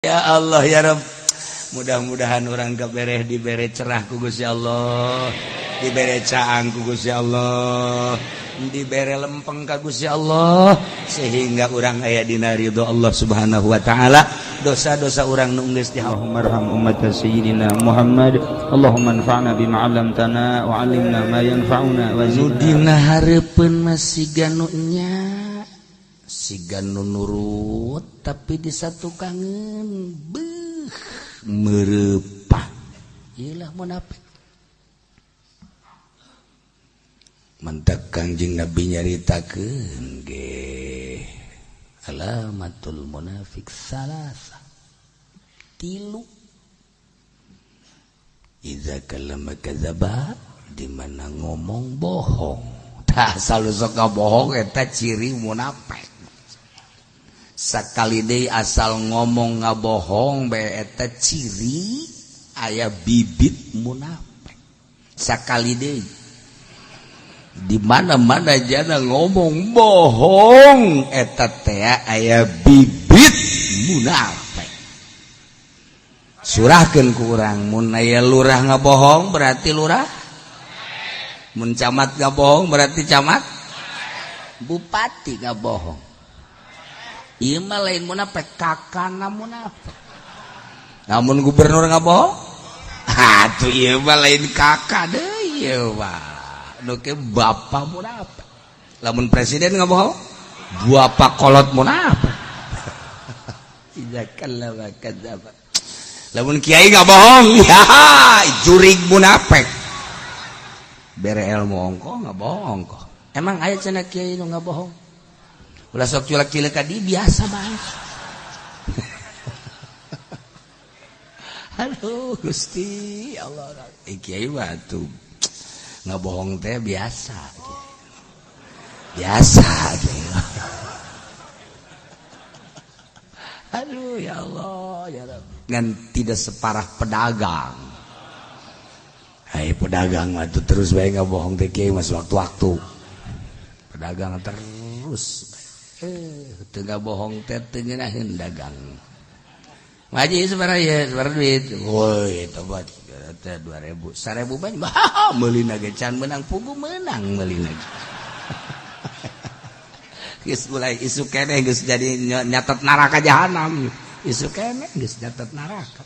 Ya Allah ya Rabb, mudah-mudahan orang kebereh dibere cerah ku Gusti Allah, dibere caang ku Gusti Allah, dibere lempeng ka Gusti Allah, sehingga orang aya dina ridho Allah Subhanahu wa taala. Dosa-dosa orang nu geus Allahumma arham ummat sayyidina Muhammad. Allahumma anfa'na bima 'allamtana wa 'allimna ma yanfa'una wa zidna hareupeun masih ganunya siga nu nurut tapi di satu kangen merepah iyalah munafik. Mentak Kangjeng Nabi nyaritakeun ge alamatul munafik salasa tilu iza kalama kadzaba di mana ngomong bohong. Tah salu sok bohong eta ciri munafik. Sakali deui asal ngomong ngabohong bae eta ciri aya bibit munafik. Sakali deui di mana-mana jana ngomong bohong eta teh aya bibit munafik. Surahkeun ku urang mun aya lurah ngabohong berarti lurah, mun camat ngabohong berarti camat, bupati ngabohong ieu mah lain munafik, kakana munafik. Namun gubernur ngabohong atuh ieu mah lain kakak deui ieu mah nu ke bapa munafik. Lamun presiden ngabohong bapa kolot munafik. Iza kallama kadzaba. Lamun kiai ngabohong ya jurig munafik. Bere ilmu ongko ngabohong kok. Emang aya cenah kiai nu ngabohong? Ulah sok culek-culek ka di biasa bae. Aduh Gusti Allah. Kiai mah tuh ngabohong teh biasa. Biasa gitu. Aduh ya Allah ya Rabb. Ngan tidak separah pedagang. Hai pedagang mah tuh terus bae ngabohong teh kiai mah waktu-waktu. Pedagang terus teu ngabohong teh teu ngeunaheun dagang. Ngaji sabaraha ya, sabaraha duit. Woi, tobat teh 2000. 1000 mah meulina ge can menang pugu menang meulina. Geus mulai isu keneh geus jadi nyatet neraka jahanam. Isu keneh geus nyatet neraka.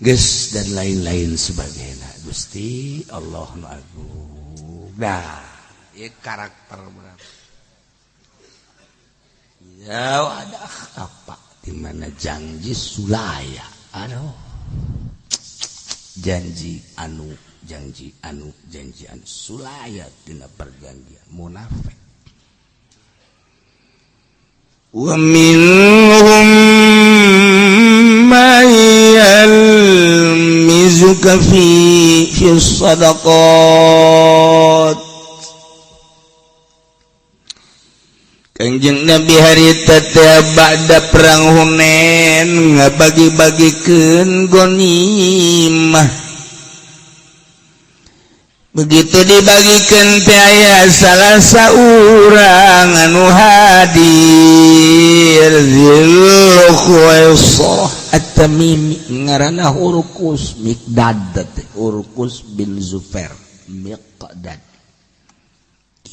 Geus dan lain-lain sebagainya. Gusti Allah nu agung. Dah ya karakter berapa? Ya ada apa? Di mana janji sulaya? Aduh, janji anu sulaya tina perjanjian munafik. Wa minhum may yalmizuka fi sadaqat. Kangjeng Nabi harita teh ba'da perang Hunain ngabagi-bagikeun ghanimah. Begitu dibagikeun teh aya salah saurang anu hadir Dzulkhuwaisarah At-Tamimi ngaranna Urqus Miqdad teh Urqus bin Zufair Miqdad.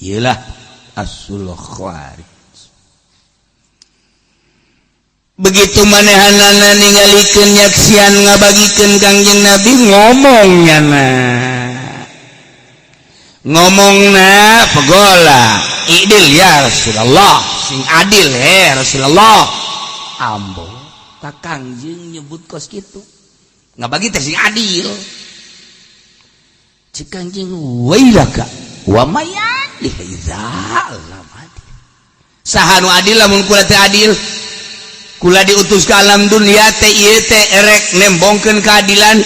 Iyalah Asul Khawarij. Begitu manehanana ningalikeun nyaksian ngabagikeun Kangjeng Nabi ngomongna pegola idil ya Rasulullah, sing adil Rasulullah. Ambo tak Kangjeng nyebut kos kitu ngabagi teh sing adil. Cik Kangjeng wailaka wa mayadih iza alamadi. Saha nu adil lamun kula teh adil? Kula diutus ke alam dunia teh ieu teh erek nembongkeun keadilan,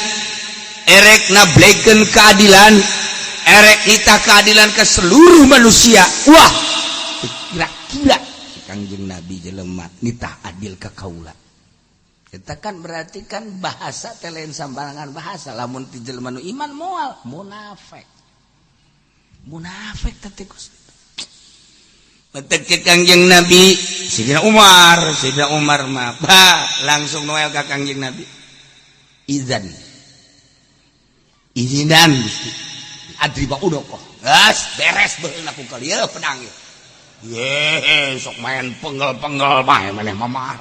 erek nablekeun keadilan, erek nitah keadilan ke seluruh manusia. Wah, kira-kira Kangjeng Nabi jelema nitah adil ka kaula. Eta kan berarti kan bahasa teh lain sambarangan bahasa. Lamun ti jelema nu iman moal munafik. Munafik teh Gusti. Metekit Kangjeng Nabi Sayyidina Umar mah langsung noel ka Kangjeng Nabi izinan Gusti adri ba udoko gas beres beulna ku kalieu pedang ye sok main penggel mah maneh mamar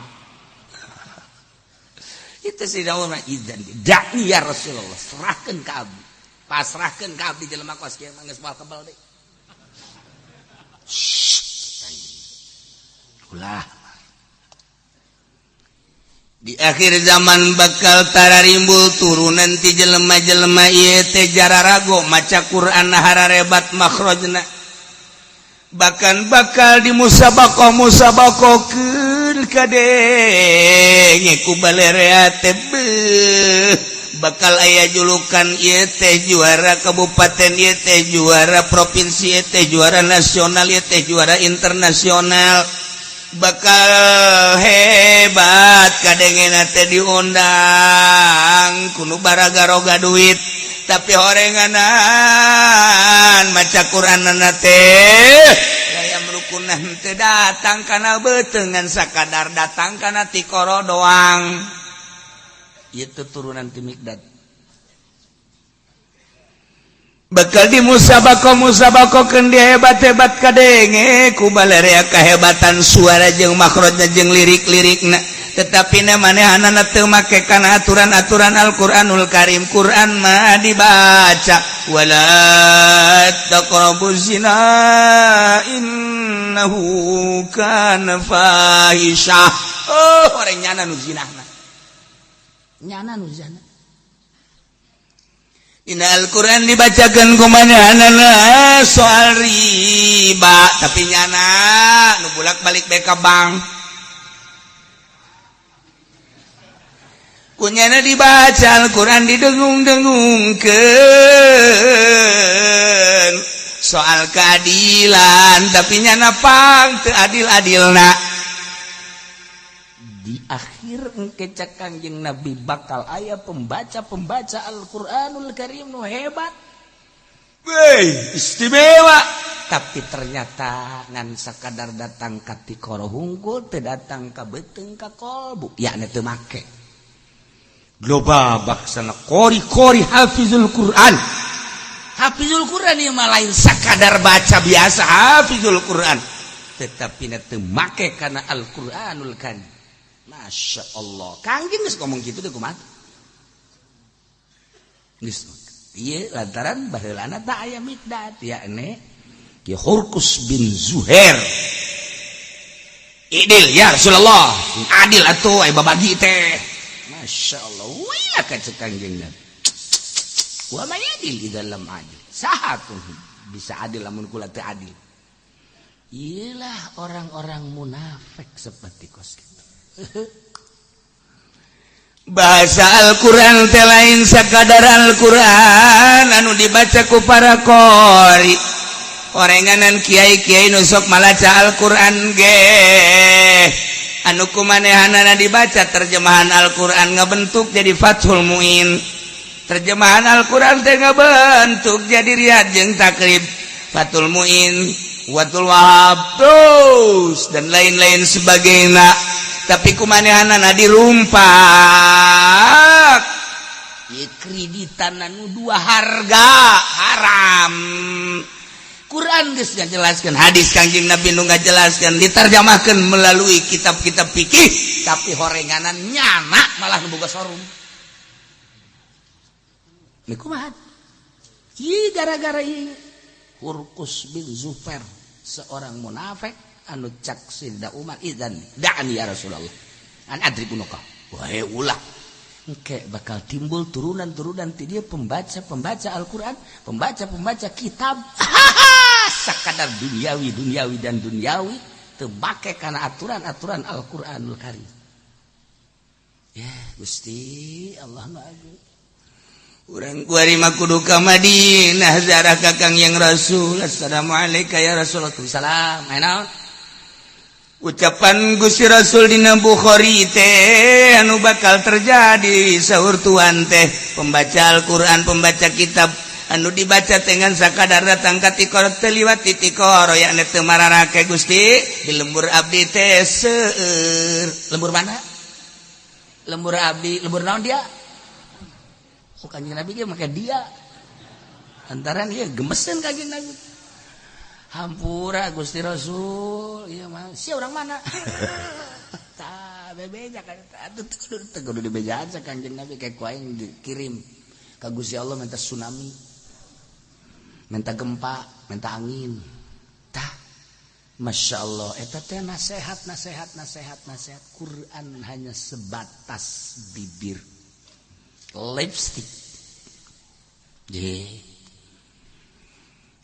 itu Sayyidina Umar izan da'ni ya Rasulullah serahkeun ka abdi pasrahkeun ka abdi jelema kos kieu geus moal kebal deui ulah di akhir zaman bakal tararimbul turunan ti jelema-jelema ieu teh jararago maca Quran hararebat makhrajna bahkan bakal dimusabakokeun kadenge ku balerea teh bakal aya julukan ieu teh juara kabupaten ieu teh juara provinsi ieu teh juara nasional ieu teh juara internasional bakal hebat kadengena teh diundang kudu baragaroga duit tapi horenganan maca Quranana teh gaya merukunah teu datang kana beuteungan sakadar datang kana ti koro doang ieu turunan ti Mikdad bakal dimusabakokeun dia hebat-hebat kadenge ku balerea kahebatan suara jeung makhrajna jeung lirik-lirikna tetapi na manehanana teu make kana aturan-aturan Al-Qur'anul Karim Quran mah dibaca wala taqrabuz zina innahu kana fahisyah orang nyana nu zinahna nyana nu zina Ina Al-Quran dibacakan kumanehanana soal riba tapi nyana nu bulak balik bae ka bank kunyana dibaca Al-Quran didengung-dengungkeun soal keadilan tapi nyana pang teu adil-adilna di akhir engke Kangjeng Nabi bakal aya pembaca Al-Qur'anul Karim nu hebat istimewa tapi ternyata ngan sakadar datang ka ti koro hungkul teu datang ka beuteung ka kolbu yakna teu make global baksana qori hafizul Qur'an ieu mah lain sakadar baca biasa hafizul Qur'an tetapi teu make kana Al-Qur'anul Karim. Masya Allah Kangjeng geus ngomong kitu teh kumaha geus ieu lantaran baheulana teh aya Mikdad yakni ki Hurqus bin Zuhair idil ya Rasulullah adil atuh aya babagi teh Masya Allah wah ka Kangjeng Nabi wa man yadil di dalam adil saha tuh bisa adil lamun kula teu adil iyalah orang-orang munafik seperti kos kita bahasa Al-Quran teh lain sakadar Al-Quran anu dibaca ku para qori orenganan kiai-kiai nu sok malaca Al-Quran ge anu kumanehanana dibaca terjemahan Al-Quran ngabentuk jadi Fathul Muin terjemahan Al-Quran teh ngabentuk jadi Riyad jeung Takrib Fathul Muin Watul Wahab terus dan lain-lain sebagainya tapi kumanehanana dirumpak ieu kreditan anu dua harga haram Quran geus ngajelaskeun hadis Kangjeng Nabi nu ngajelaskeun ditarjamahkeun melalui kitab-kitab fikih tapi horenganan nyana malah nu boga sorum ini kumaha ieu gara-gara ieu Hurqus bin Zuhair seorang munafik anu cak Sayyidina Umar idzan da'ani ya Rasulullah an adribunuka wahai ulah engke bakal timbul turunan-turunan ti dia pembaca Al-Qur'an pembaca kitab sakadar duniawi dan duniawi teu make kana aturan-aturan Al-Qur'anul Karim ya Gusti Allah nu agung urang kuari mah kudu ka Madinah ziarah ka Kangjeng Rasul assalamualaikum ya Rasulullah salam naon ucapan Gusti Rasul dina Bukhari teh anu bakal terjadi saur tuan teh pembaca Al-Qur'an pembaca kitab anu dibaca dengan sakadar datang ka tikor teu liwat ti tikor ya teu mararake Gusti di lembur abdi teh seueur. Lembur mana? Lembur abdi, lembur naon dia? Oh Kanjeng Nabi ge make dia. Antaran ieu gemeseun Kanjeng Nabi. Hampura Gusti Rasul, ieu mah sia urang mana? Tah bebeja kan atuh teu kudu dibejaan sa Kanjeng Nabi kayak ku aing dikirim ka Gusti Allah minta tsunami. Minta gempa, minta angin. Tah Masya Allah eta teh nasihat Quran hanya sebatas bibir. Lipstick.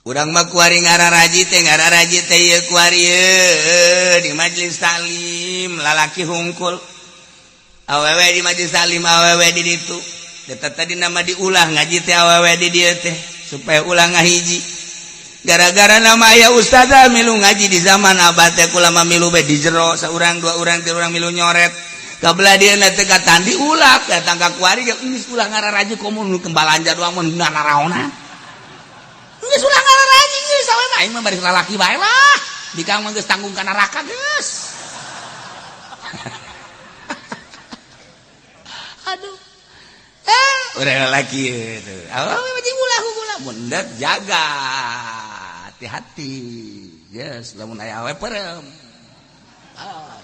Urang mah kuari ngararaji teh ieu kuari di majelis taklim lalaki hungkul. Awewe di majelis taklim awewe di ditu. Eta tadi nama diulah ngaji teh awewe di dieu teh supaya ulah ngahiji. Gara-gara nama aya ustazah milu ngaji di zaman abad teh kula mah milu be di jero saurang dua urang tilu urang milu nyoret. Kabelah dia nanti kata diulah datang ka kuari geus ulah ngararaji komun kembalanja doang mun naraona. Geus ulah ngararaji geus sawe mah aing mah bari lalaki bae lah. Dikang mah geus tanggung ka neraka geus. Aduh. Urang lalaki itu. Awewe mah ulah hungkul mun jaga hati-hati. Yes, lamun aya awewe perem.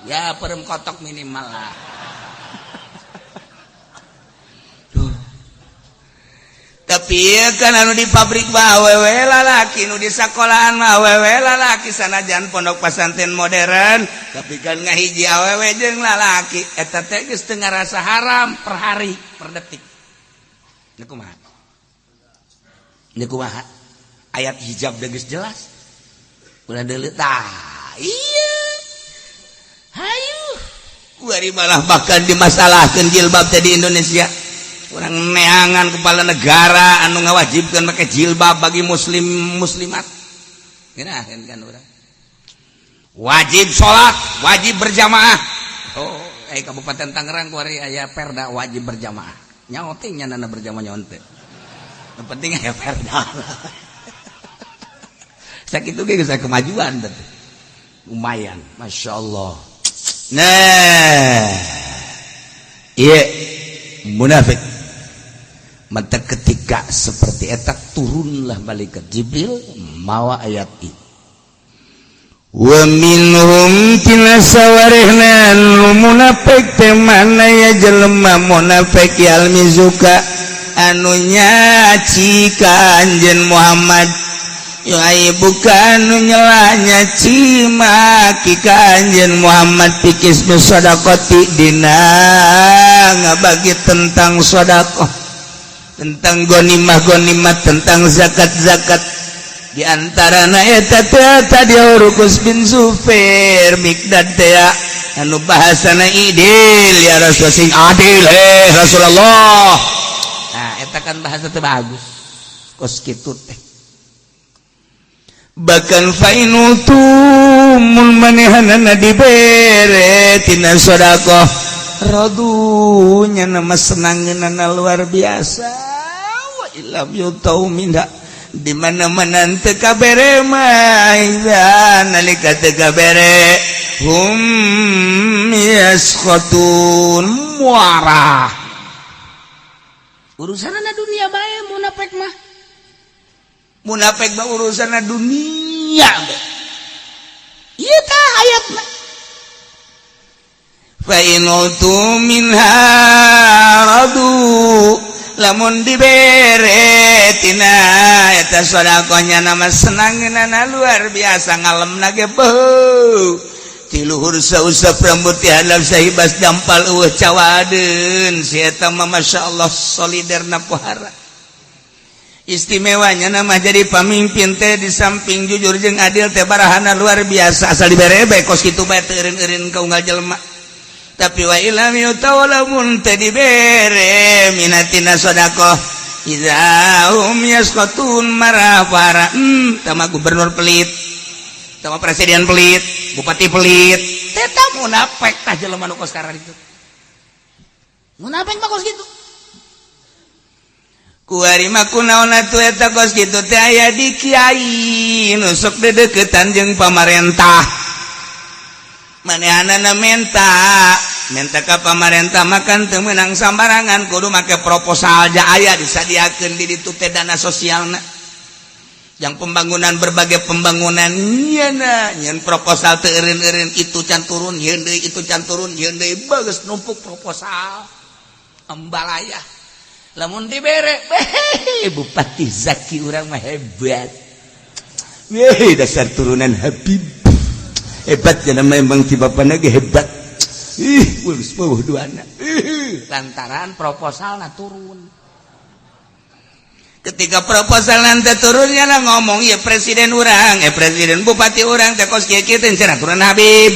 Ya perem kotok minimal lah. Tapi kan anu di pabrik mah awewe lalaki, nu di sakolahan mah awewe lalaki sanajan pondok pesantren modern, tapi kan ngahiji awewe jeung lalaki eta teh geus teu ngarasa haram per hari per detik. Ini kumaha? Ayat hijab geus jelas. Ulah deuleu tah. Iya. Hayu. Kuari malah bahkan dimasalahkeun jilbab teh di Indonesia. Orang neangan kepala negara anu ngawajibkeun make jilbab bagi muslimat. Geunaheun kan urang. Wajib salat, wajib berjamaah. Oh, Kabupaten Tangerang kuari aya perda wajib berjamaah. Nyaho teh nyanana berjamaah nyaho teh. Yang penting aya perda. Sakitu ge geus kemajuan teh. Lumayan, Masya Allah. Nah, iya munafik. Mata ketika seperti eta turunlah malaikat Jibril mawa ayat ini. Wa minhum tina sawarihna munafik teh mana ya jelema munafik yal mizuka anu nyaci ka anjeun Muhammad Yai bukan nyelanya cimaki ka anjeun Muhammad pikis bisadaqati dina ngabagi tentang sedekah tentang gonimah tentang zakat di antarana eta tadi Urkus bin Zufair Mikdad teh anu bahasana idil ya Rasul sing adil Rasulullah. Nah eta kan bahasa teh bagus kos kitu teh bahkan fainutumul manehanana dibere tina sedekah radunya nama senangeunana luar biasa wa illam yutau minha di mana-mana teu kabere mah nalika teu kabere hum yaskhatun muarah urusanna dunia bae munafik mah urusanna dunia bae ieu tah ayatna fa inutu minha radu lamun dibere tina eta sedekahnya nama senangeunana luar biasa ngalemna ge beuh ti luhur sausap rambut ti handap sahibas dampal eueuh cawadeun si eta mah masyaallah soliderna pohara istimewanya nama jadi pamimpin teh di samping jujur jeung adil teh barahana luar biasa asal dibere bae kos kitu bae teu eureun-eureun ka unggal jelema tapi wa ilam yutawalamun teh dibere minatina sedekah idahum yaskhatun marah para tama gubernur pelit tama presiden pelit bupati pelit eta munafik tah jelema nu kos karana ditu munafik mah kos kitu kuari mah kunaon atuh eta kos kitu teh aya di kiai nu sok dedeketan jeung pamarentah manehanana menta ka pamarentah makan teu meunang sambarangan kudu make proposal ja aya disadiakeun di ditu teh dana sosialna yang pembangunan berbagai pembangunan nyen proposal teu eureun-eureun itu can turun yeun deui itu can turun yeun deui bagus numpuk proposal ambalaya lamun dibere Bupati Zaki urang mah hebat dasar turunan Habib hebat ya memang ti bapana ge hebat ulus beuh duana lantaran proposalna turun ketika proposal nanti turunnya lah ngomong ya presiden urang presiden bupati urang teh kos kieu kieu teh cenah turun Habib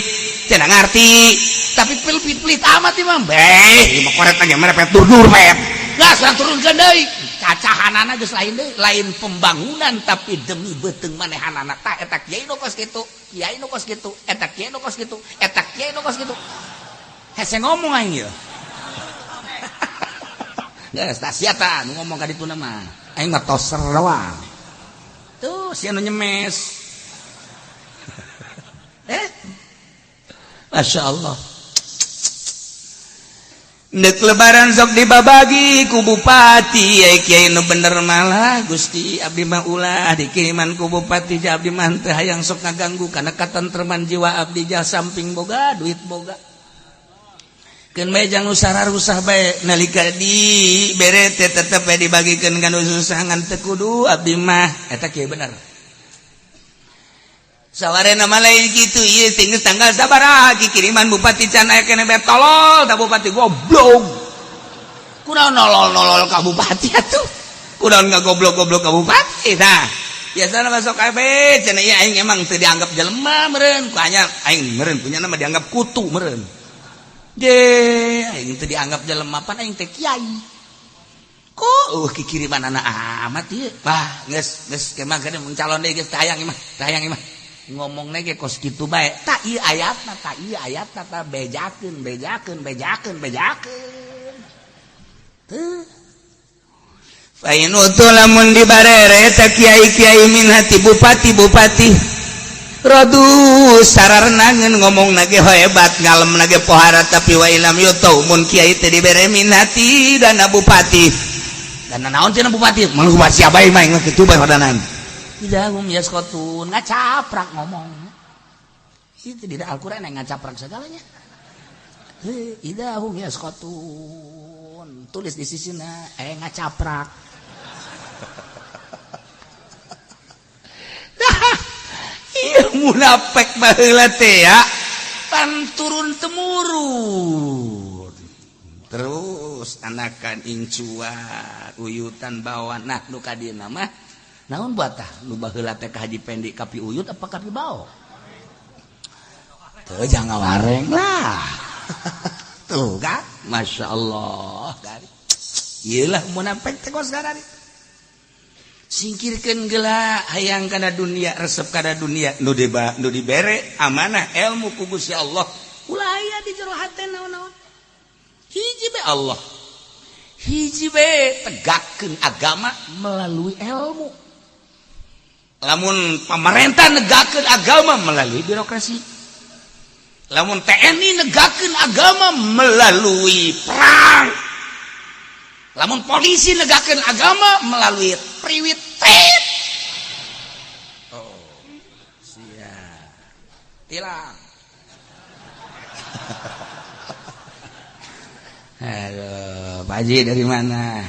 cenah ngarti tapi pelit amat imam imah koret lagi merepet dur pet nggak serang turunkan deui cacahanana geus lain deui lain pembangunan tapi demi beuteung manehanana tah eta kiai nu kos kitu kiai nu kos kitu eta kiai nu kos kitu eta kiai nu kos kitu hese ngomong aing ieu geus tah sia tah nu ngomong ka dituna mah aing mah toser doang tuh sia nu nyemes Masya Allah Nek lebaran sok dibabagi ku bupati kiai nu bener malah Gusti abdi mah ulah dikiriman ku bupati ja abdi mah teu hayang sok ngaganggu kana katentreman jiwa abdi ja samping boga duit boga keun bae jang usara rusah bae nalika di bere teh tetep bae dibagikeun kana susah ngan teu kudu abdi mah eta kieu bener sawarena malai kitu ieu teh geus tanggal sabaraha kiriman bupati can aya keneh bae tolol da bupati goblok kunaon nolol ka bupati atuh kunaon ngagoblok-goblok ka bupati tah biasana masuk kabeh cenah ieu aing emang teu dianggap jelema meureun ku anya aing meureun punya nama dianggap kutu meureun je aing teu dianggap jelema pan aing teh kiai kok kiriman anak amat ieu bah geus kemah gede mun calon deui geus tayang imah ngomong nege kos gitu bae tak iya ayatna tak bejakeun tuh fain utul lamun dibarere tak kiai min hati bupati rodu sararnangeun ngomong nage hebat ngalem nage pohara tapi wa ilam yutu mun kiai teh dibere min hati dana bupati dana naon cenah bupati mun bupati siapa mah ingat kitu bae hodanan idahum yaskotun ngacaprak ngomong itu di Al-Quran yang ngacaprak segalanya idahum yaskotun tulis di sisina ngacaprak iya munafik baheula teh ya pan turun temurun terus anakan incuan uyutan bawan nah nu kadieuna mah naon buat tah nu baheula teh ka Haji Pendi kapi uyut apa kapi bao teu jangan wareng lah tuh kan Masya Allah dari ieu lah munafik teh kos garari singkirkeun geula hayang kana dunia resep kana dunia nu dibere amanah ilmu ku Gusti Allah ulah aya di jero hatena naon hiji be Allah hiji be tegakkeun agama melalui ilmu lamun pemerintah negakeun agama melalui birokrasi lamun TNI negakeun agama melalui perang lamun polisi negakeun agama melalui priwit tit siap tilang halo Pak Haji dari mana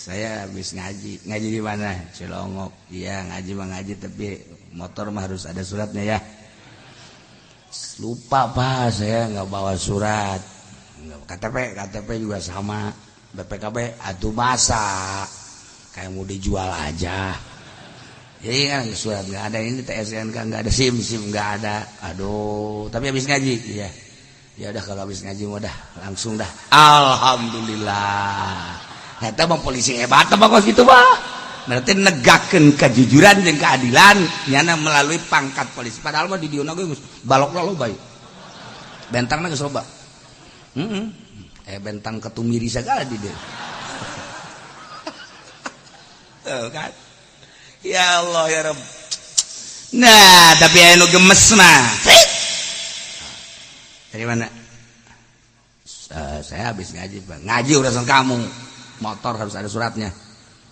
saya habis ngaji di mana Cilongok iya ngaji tapi motor mah harus ada suratnya ya lupa Pak saya nggak bawa surat KTP juga sama BPKB atuh masa kayak mau dijual aja jadi kan surat nggak ada ini TSNK nggak ada SIM nggak ada aduh tapi habis ngaji ya udah kalau habis ngaji udah langsung dah alhamdulillah eta mah polisi hebat apa kos gitu mah berarti negakeun kejujuran jeung keadilan nyana melalui pangkat polisi padahal mah di dieu ge balok lo bae bentangna geus loba bentang ketumiri segala di dieu kan ya Allah ya Rabb. Nah tapi anu gemes mah dari mana saya habis ngaji Pak. Ngaji urusan kamu motor harus ada suratnya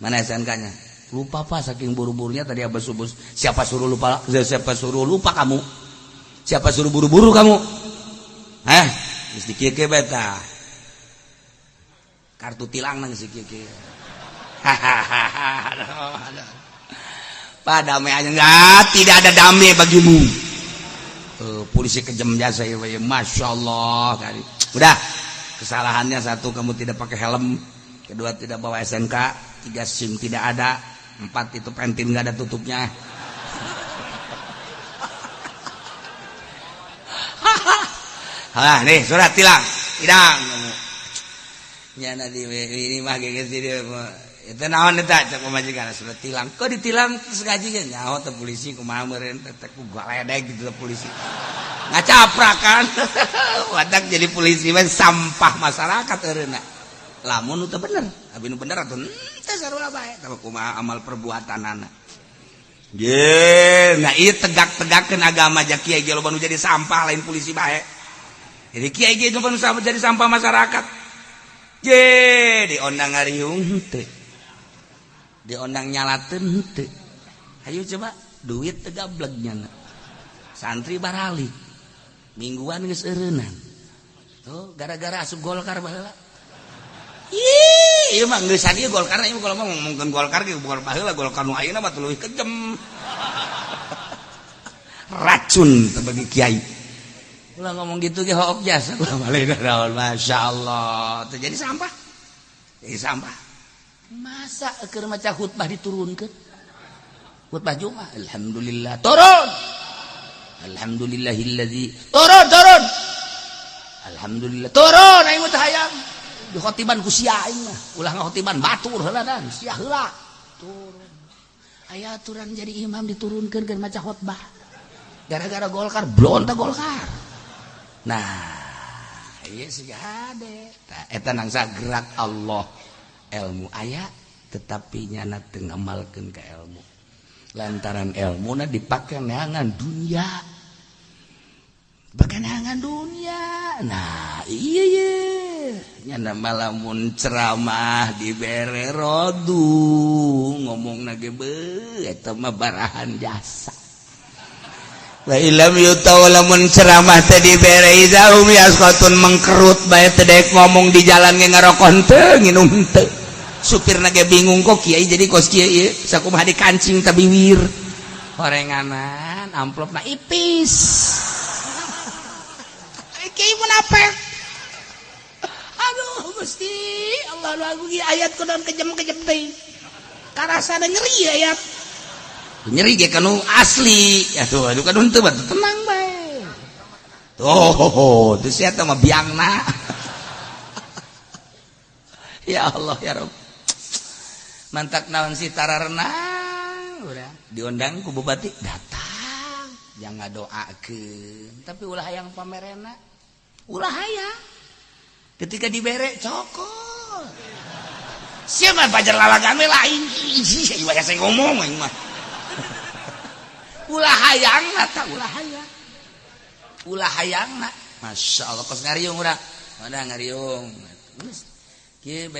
mana SNK-nya lupa Pak saking buru-burunya tadi abah subuh siapa suruh lupa kamu siapa suruh buru-buru kamu mesti kieu beta kartu tilang nang si kieu Pak damai aja enggak tidak ada damai bagimu polisi kejam jasa ya Masya Allah kali udah kesalahannya satu kamu tidak pakai helm kedua tidak bawa SNK tiga SIM tidak ada empat itu pentin nggak ada tutupnya nih surat tilang nyana di ini mah geus dia itu naon eta cek pemajikan surat tilang kok ditilang terus ngaji kan nyaho teh polisi kumaha meureun teh ku galedeg gitu polisi ngacaprakan wadak jadi polisi mah sampah masyarakat eureuna lamun teu bener abi nu bener atuh teh sarua bae tah kumaha amal perbuatanana ye nah ieu tegak-tegakkeun agama jak kiai ge loba nu jadi sampah lain polisi bae jadi kiai ge loba nu jadi sampah masyarakat ye diondang ngariung teu diondang nyalateun teu ayo coba duit teu gablegnya santri barali mingguan geus eureunnan tuh gara-gara asup Golkar baheula ieu mah geus sadia Golkar ieu kalau mah ngomongkeun Golkar ge bukan baheula Golkar nu ayeuna mah tuluy kejem racun teh bagi kiai ulah ngomong gitu ge hook jasa ulah malena naon masyaallah teh jadi sampah masa keur maca khutbah diturunkeun khutbah Jumat alhamdulillah turun alhamdulillahilladzi turun alhamdulillah turun aing teh hayang di khotiban ku sia aing mah ulah ngakhotiban batur heula dan sia heula turun aya aturan jadi imam diturunkeun keur maca khutbah gara-gara Golkar blonta Golkar nah ieu sih hade eta nang sagerak Allah ilmu aya tetapi nyana teu ngamalkeun ka ilmu lantaran ilmuna dipake neangan dunia nah iya nyana malamun ceramah dibere rodu ngomongna ge beuh eta mah barahan jasa wa ilam yutaw lamun ceramah teh dibere izahum yasqatun mengkerut bae teh daek ngomong di jalan ge ngarokon teu nginum teu supirna ge bingung kok kiai jadi kos kiai sakumaha dikancing tabiwir gorenganan amplopna ipis kiai munafik aduh Gusti Allah lagu ge ayat kunaon kejem-kejem teh karasana nyeri ayat nyeri ge kanu asli atuh aduh kadun teu tenang bae tuh teu sia teh mah biangna ya Allah ya Rabb mantak naon si tara renang udah diundang ku bupati datang yang ngadoakeun tapi ulah hayang pamerena ulah hayang ketika dibere cokol siapa pajar lalagan we lain ih ieu saya ngomong aing mah ulah hayangna ta ulah hayangna masyaallah kos ngariung urang ada ngariung kieu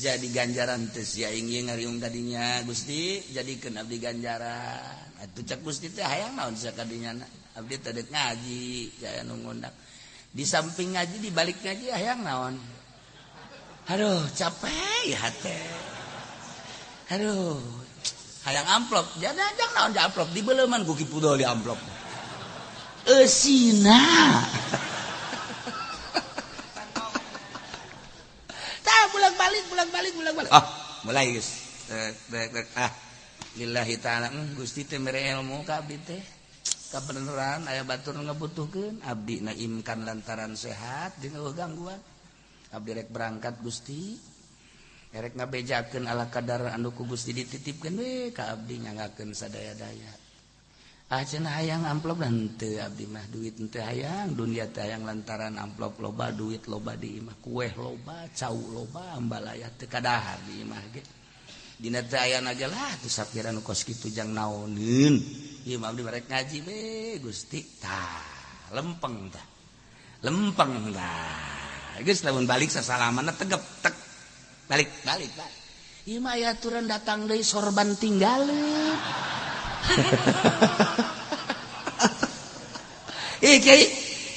jadi ganjaran teh sia ingin ngariung tadinya Gusti jadikeun abdi ganjaran atuh cek Gusti teh hayang naon sakadinya abdi teh deuk ngaji jaya nu ngundang di samping ngaji di balik ngaji hayang naon aduh capek ya teh aduh hayang amplop jangan naon di amplop dibeleuman ku kipudol di amplop eusina bulak-balik mulai geus lillahi ta'ala Gusti teh mere ilmu ka abdi teh kabeneran aya batur ngabutuhkeun abdi naimkan lantaran sehat jeung gangguan abdi rek berangkat Gusti rek ngabejakeun ala kadar anu ku Gusti dititipkeun we ka abdi nyanggakeun sadaya-daya cenah hayang amplop dan teu abdi mah duit teu hayang dunia teh hayang lantaran amplop loba duit loba di imah kueh loba cau loba ambalaya teu kadahar di imah ge dina teh aya nagelah tuh sapiran kos kitu jang naoneun ieu mah abdi barek ngaji be Gusti tah lempeng tah geus lamun balik sasalamanna tegep tek balik ieu mah aya aturan datang deui sorban tinggaleun kiai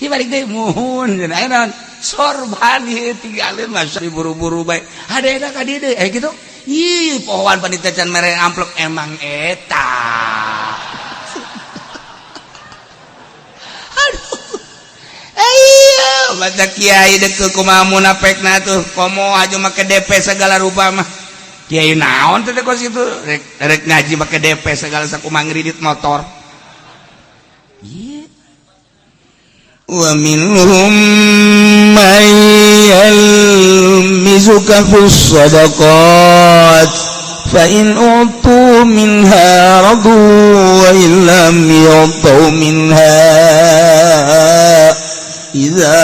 ieu balik deui muhun cenah naon sorban ieu tinggaleun masa diburu-buru bae hadena ka dieu deui kitu ih pohon panitia can mere amplop emang eta aduh iya baca kiai dek kumaha munafekna tuh komo aja make DP segala rupa mah kiai naon teh kos itu rek ngaji make DP segala sakumaha ngridit motor iya wa minhum may yalmizuka fis sadaqat fa in utu minha radu wa illam yutu minha idza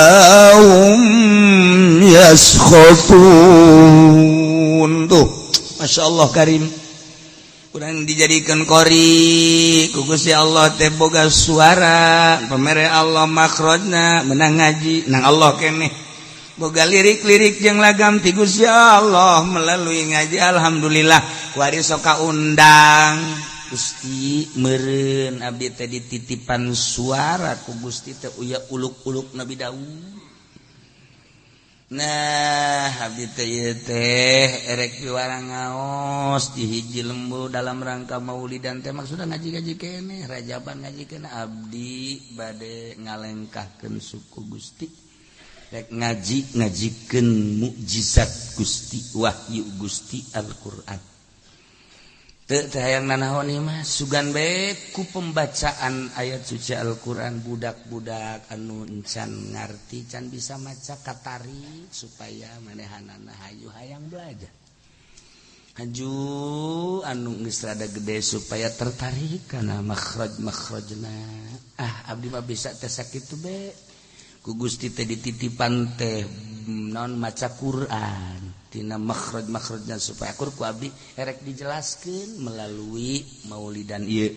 hum yaskhatun tuh masyaallah karim kurang dijadikan kori ku Gusti Allah teh boga suara pamere Allah makhrajna menang ngaji nang Allah keneh boga lirik-lirik jeung lagam ti Gusti Allah melalui ngaji alhamdulillah kuari sok kaundang Gusti meureun abdi teh dititipan suara ku Gusti teh uya uluk-uluk Nabi Daud nah abdi teh ieu teh erek piwarang ngaos di hiji lembu dalam rangka maulidan teh maksudna ngaji-ngaji keneh rajaban ngaji keneh abdi bade ngalengkahkeun suku Gusti rek ngajikeun mukjizat Gusti wahyu Gusti Al-Qur'an teu hayang nanaon ieu mah sugan bae ku pembacaan ayat suci Al-Qur'an budak-budak anu encan ngarti can bisa maca katari supaya manehanana hayu hayang belajar haju anu geus rada gede supaya tertarik kana makhrajna abdi mah bisa teh sakitu be ku Gusti teh dititipan teh naon maca Quran tina makhraj-makhrajna supaya ku abdi erek dijelaskeun melalui maulidan ieu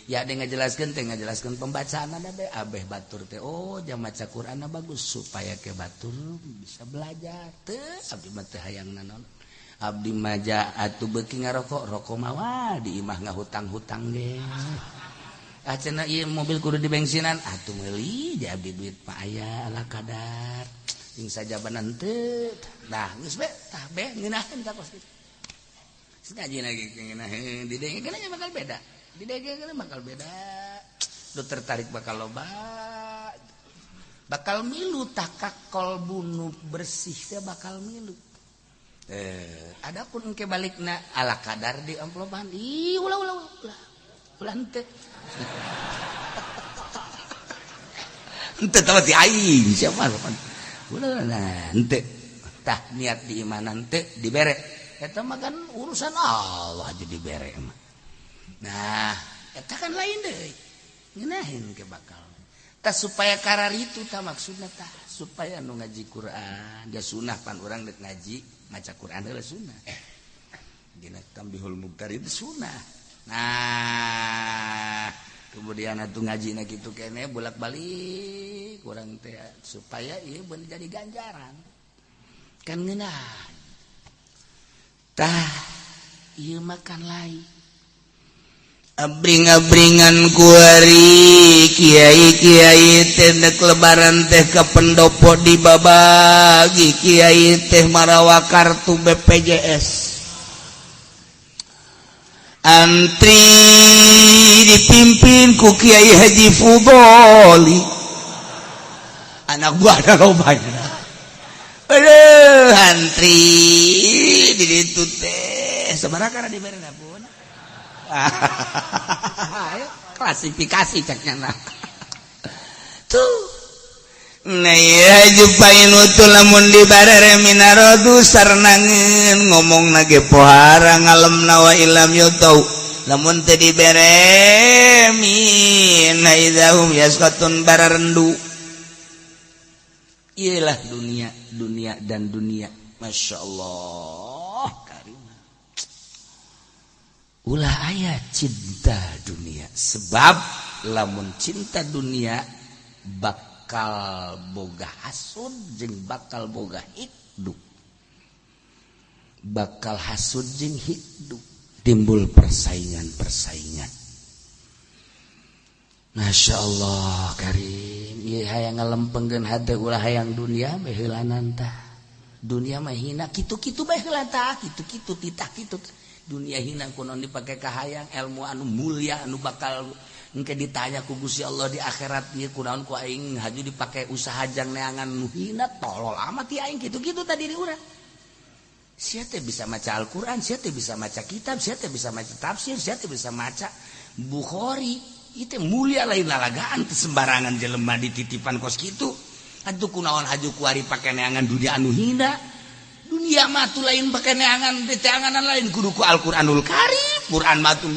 ya ada ngajelaskeun teh ngajelaskeun pembacaanna da be abeh batur teh oh jang maca Qur'anna bagus supaya ke batur bisa belajar teu abdi mah teh hayang naon abdi mah atuh beuki ngarokok rokok mah wah di imah ngahutang-hutang ge cenah ieu mobil kudu di bensinan atuh meuli jadi abdi duit mah aya ala kadar ting sajabanan teu dah geus be tah be ngeunaheun ka kos kitu ngaji lagi ngeunaheun di denge kana bakal beda di denge kana bakal beda lu tertarik bakal loba bakal milu takak kolbunu bersih teh bakal milu adapun engke balikna ala kadar di amplopan ih ulah henteu henteu tah ti aing siapa ulah nah henteu tah niat di imanan teu dibere eta mah kan urusan Allah aja dibere mah nah eta kan lain deui ngeunaheun ke bakal tah supaya kararitu tah maksudna tah supaya anu ngaji Quran da sunah pan urang deuk ngaji maca Quran heula sunah dina Tambihul Muqtar itu sunah nah kemudian atuh ngajina kitu keneh bolak-balik urang teh supaya ieu bener jadi ganjaran kan ngeunah tah ieu makan lain abring-abringan kuari kiai-kiai teh dek lebaran teh ka pendopo dibabagi kiai teh marawa kartu BPJS antri dipimpin ku Kiai Haji Fudoli anak buah da lobana aduh antri di ditu teh sabaraha kana diberena pun klasifikasi ceknya tuh nah iya jupain utul lamun dibarere minarodu sarnangeun ngomong nage pohara ngalem nawa ilam yutau lamun teu dibere min idahum yaskatun bararendu iyalah dunia dan dunia Masya Allah karim ulah aya cinta dunia sebab lamun cinta dunia bakal boga hasud jeung bakal boga hidup bakal hasud jeung hidup timbul persaingan Masya Allah Karim ieu hayang ngalempengkeun hate ulah hayang dunia baheulanan tah dunia mah hina kitu-kitu baheula tah kitu-kitu titah kitu dunia hina kunaon dipake ka hayang ilmu anu mulia anu bakal engke ditanya ku Gusti Allah di akhirat ieu kunaon ku aing haju dipake usaha jang neangan nu hina tolol amat ti aing kitu-kitu tadi di urang sia teh bisa maca Al-Qur'an sia teh bisa maca kitab sia teh bisa maca tafsir sia teh bisa maca Bukhari ieu teh mulia lain lalagaan teu sembarangan jelema dititipan kos kitu atuh kunaon haju ku ari pake neangan dunia anu hina dunia mah tuh lain pakai neangan neanganan lain kudu ku Al-Qur'anul Karim Quran mah tuh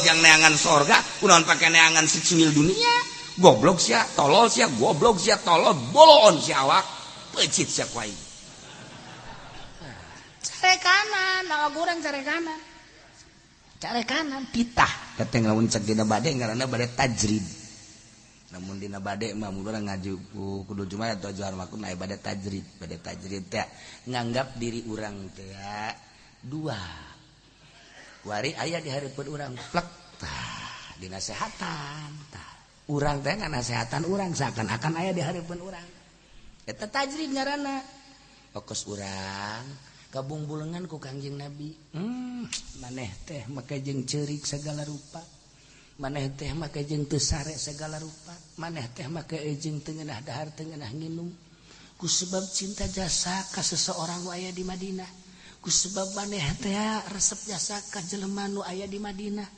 jang neangan sorga kunaon pakai neangan sicil dunia goblok sia tolol sia goblok sia tolol bolon sia awak pecit sia ku aing care kanan awak urang care kanan titah kateng lamun cek dina bade ngaranna bade tajrid namun dina bade mah mun urang ngaju kudu Jumat atau Johar makun aya bade tajrid teh nganggap diri urang teh dua wari aya di hareupeun urang plek tah dinasehatan tah urang teh nganasehatan urang seakan-akan aya di hareupeun urang eta tajrid ngaranna fokus urang kabungbulengan ku Kangjeng Nabi maneh teh make jeung ceurik segala rupa maneh teh make jeung teu sare segala rupa maneh teh make jeung teu ngeunah dahar teu ngeunah nginum ku sebab cinta jasa ka seseorang nu aya di Madinah ku sebab maneh teh resep jasa ka jelema nu aya di Madinah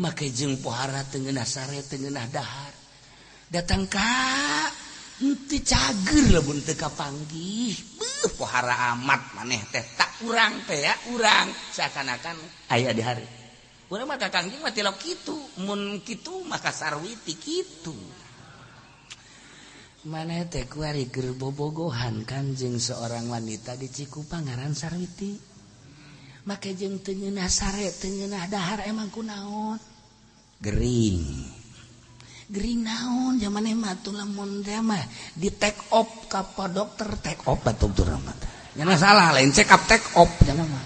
make jeung pohara teu ngeunah sare teu ngeunah dahar datang ka henteu cager lamun teu kapanggih pohara amat maneh teh tak urang teh ya urang seakan-akan aya di hari urang mah ka Kangjeng mah tilok kitu mun kitu maka sarwiti kitu maneh teh kuari keur bobogohan Kangjeng seorang wanita di Cikupa ngaran Sarwiti make jeung teu ngeunah sare teu ngeunah dahar emang kunaon gering naon zamaneh mah tuh lamun teh mah di take off ka dokter take off atuh turang mah nya salah lain check up take off jangan mah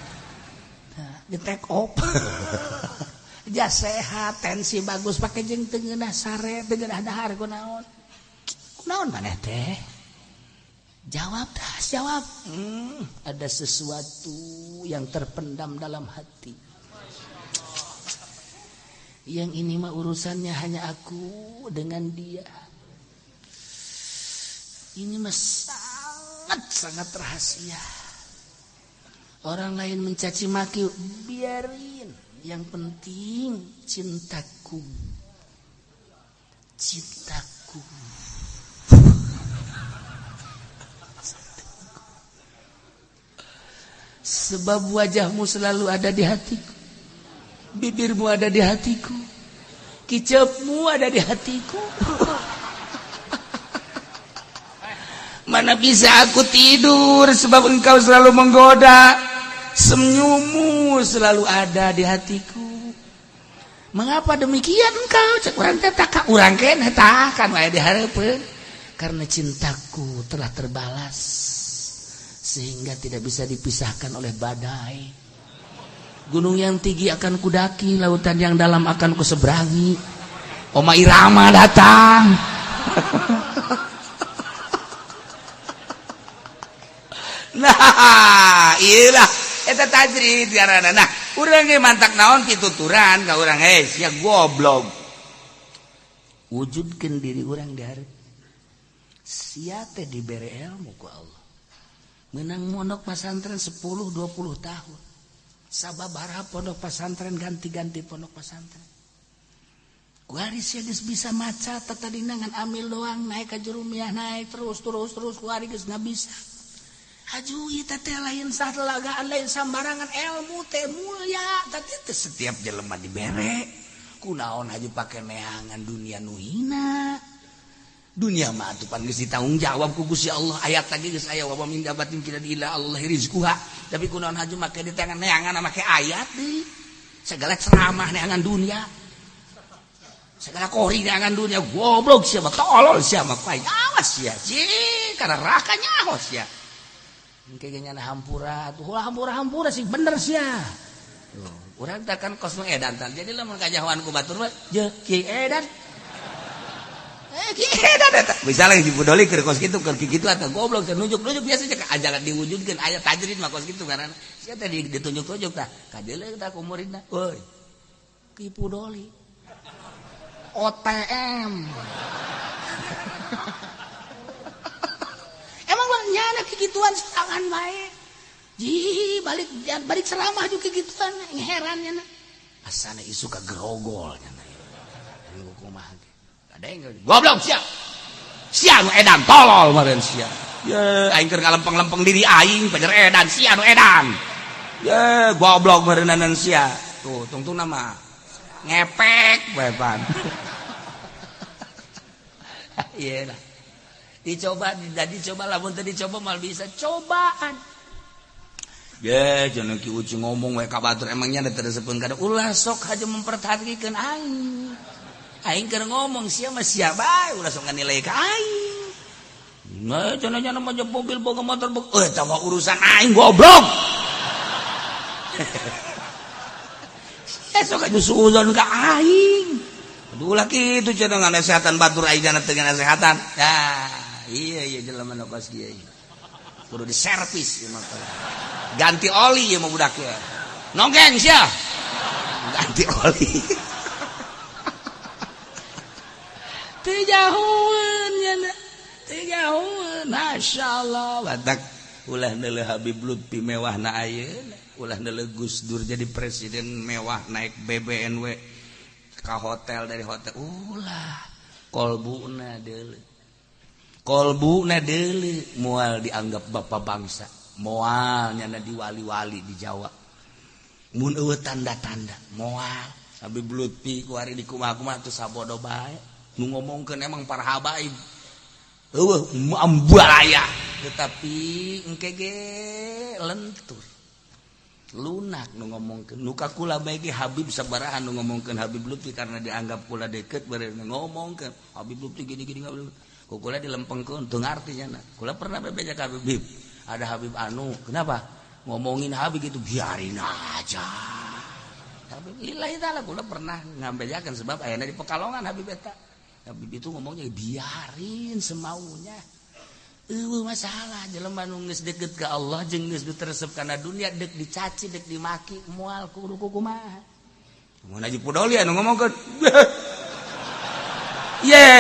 di take off jas sehat tensi bagus pake jeung teu ngeunah sare teu ngeunah dahar kunaon maneh teh jawab ada sesuatu yang terpendam dalam hati yang ini mah urusannya hanya aku dengan dia ini mah sangat rahasia orang lain mencaci maki biarin yang penting cintaku sebab wajahmu selalu ada di hatiku bibirmu ada di hatiku kicapmu ada di hatiku mana bisa aku tidur sebab engkau selalu menggoda senyummu selalu ada di hatiku mengapa demikian engkau cek urang teh tak urang keneh tah kan wae di hareupeun karena cintaku telah terbalas sehingga tidak bisa dipisahkan oleh badai gunung yang tinggi akan kudaki lautan yang dalam akan kuseberangi Oma Irama datang nah iyalah eta tajrid ngaranna nah urang ge mantak naon pituturan ka urang sia goblok wujudkeun diri urang di hareup sia teh dibere ilmu ku Allah menang mondok pesantren 10-20 tahun sababaraha pondok pesantren ganti-ganti pondok pesantren kuaris geus bisa maca tadi nangan amil doang naik ka jurumiah naik terus kuaris geus ngabisa haju ieu teh lain satelagaan lain sambarangan ilmu teh mulia tapi teh setiap jelema dibere kunaon haju pake neangan dunia nu hina dunia mah atuh pan geus ditanggung jawab ku Gusti Allah ayat lagi geus aya wa min dabatin kila illa Allah rizquha tapi kunaon haju make di tangan neangan make ayat deui segala ceramah neangan dunia segala kori neangan dunia goblok siapa tolol siapa pai awas ya sih karena rakanya awas ya kayaknya hampura tuh hampura sih bener sih ya urang takkan kos edan jadi lamun kajahoan ku batur mah je kieu edan bisa lagi dibudoli ke kos gitu atau goblok nunjuk-nunjuk biasa aja ajaran diwujudkan ayat tajrid mah kos gitu karena sia tadi ditunjuk-tunjuk tah kadeuleu tah ku muridna euy ki pudoli OTM emang nyana kegituan serangan bae ji balik ceramah juga kegituan herannya na asana isu ka grogol nya anu kumaha ada yang goblok sia nu edan tolol meureun sia ye aing keur ngalempeng-lempeng diri aing pajar edan sia nu edan ye goblok meureunnan sia tuh tungtungna mah ngepek bae pan ieu lah dicoba lamun teu dicoba mal bisa cobaan ye cenah ki uci ngomong we ka batur emangnya teu resepkeun kada ulah sok haja memperhatikan aing keur ngomong sia mah sia bae ulah sok nganilai ka aing nah cenah mah mobil boga motor boga eta mah urusan aing goblok sok nyusuuzon ka aing ulah kitu cenah nganasehatan batur aing kana teu nganasehatan nah iya jelema nu kos kieu kudu diservis ieu mah ganti oli ieu mah budak ieu nonggeng sia ganti oli teu jauheun nya teu jauheun masyaallah batak ulah neuleuh Habib Lutfi mewahna ayeuna ulah neuleuh Gus Dur jadi presiden mewah naik BBNW ka hotel dari hotel ulah kolbuna deuleu moal dianggap bapak bangsa moal nyana di wali-wali di Jawa mun eueuh tanda-tanda moal Habib Lutfi ku ari di kumaha-kumaha teu sabodo bae nu ngomongkeun emang para habaib eueuh ambalaya tetapi engke ge lentur lunak nu ngomongkeun nu ka kula bae ge Habib sabaraha nu ngomongkeun Habib Lutfi karena dianggap kula deket beureun ngomongkeun Habib Lutfi gini-gini ku kula dilempengkeun teu ngarti nya kula pernah bebeja ka Habib ada Habib anu kenapa ngomongin Habib gitu biarin aja tapi lillahi taala kula pernah ngambejakeun sebab ayeuna di Pekalongan Habib eta Habib itu ngomongnya biarin semaunya masalah jelema nu geus deukeut ka Allah jeung geus diteresep kana dunia dek dicaci dek dimaki moal kudu kumaha mun Haji Pudoli anu ngomongkeun ye